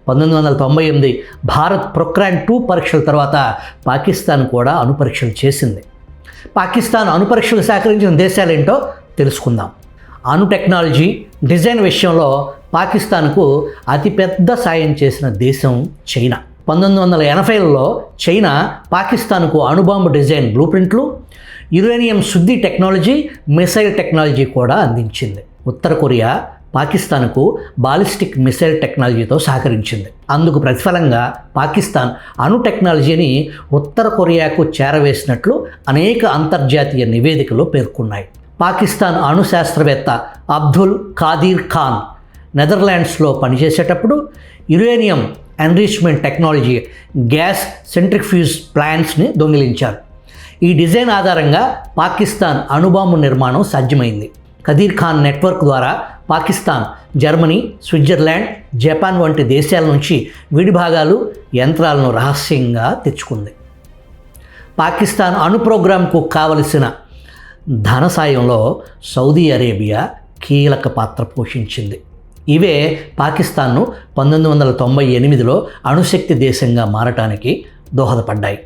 1998 భారత్ పొఖ్రాన్-2 పరీక్షల తర్వాత పాకిస్తాన్ కూడా అణు పరీక్షలు చేసింది. పాకిస్తాన్ అణు పరీక్షలు సహకరించిన దేశాలేంటో తెలుసుకుందాం. అణు టెక్నాలజీ, డిజైన్ విషయంలో పాకిస్తాన్కు అతిపెద్ద సాయం చేసిన దేశం చైనా. 1980లలో చైనా పాకిస్తాన్కు అణుబాంబు డిజైన్ బ్లూ ప్రింట్లు, యురేనియం శుద్ధి టెక్నాలజీ, మిసైల్ టెక్నాలజీ కూడా అందించింది. ఉత్తర కొరియా పాకిస్తాన్కు బాలిస్టిక్ మిసైల్ టెక్నాలజీతో సహకరించింది. అందుకు ప్రతిఫలంగా పాకిస్తాన్ అణు టెక్నాలజీని ఉత్తర కొరియాకు చేరవేసినట్లు అనేక అంతర్జాతీయ నివేదికలు పేర్కొన్నాయి. పాకిస్తాన్ అణు శాస్త్రవేత్త అబ్దుల్ ఖాదీర్ ఖాన్ నెదర్లాండ్స్లో పనిచేసేటప్పుడు uranium enrichment technology gas centrifuge ప్లాంట్స్ని దొంగిలించారు. ఈ డిజైన్ ఆధారంగా పాకిస్తాన్ అణుబాంబు నిర్మాణం సాధ్యమైంది. ఖదీర్ ఖాన్ నెట్వర్క్ ద్వారా పాకిస్తాన్ జర్మనీ, స్విట్జర్లాండ్, జపాన్ వంటి దేశాల నుంచి విడిభాగాలు, యంత్రాలను రహస్యంగా తెచ్చుకుంది. పాకిస్తాన్ అణు ప్రోగ్రాంకు కావలసిన ధన సాయంలో సౌదీ అరేబియా కీలక పాత్ర పోషించింది. ఇవే పాకిస్తాన్ను 1998లో అణుశక్తి దేశంగా మారటానికి దోహదపడ్డాయి.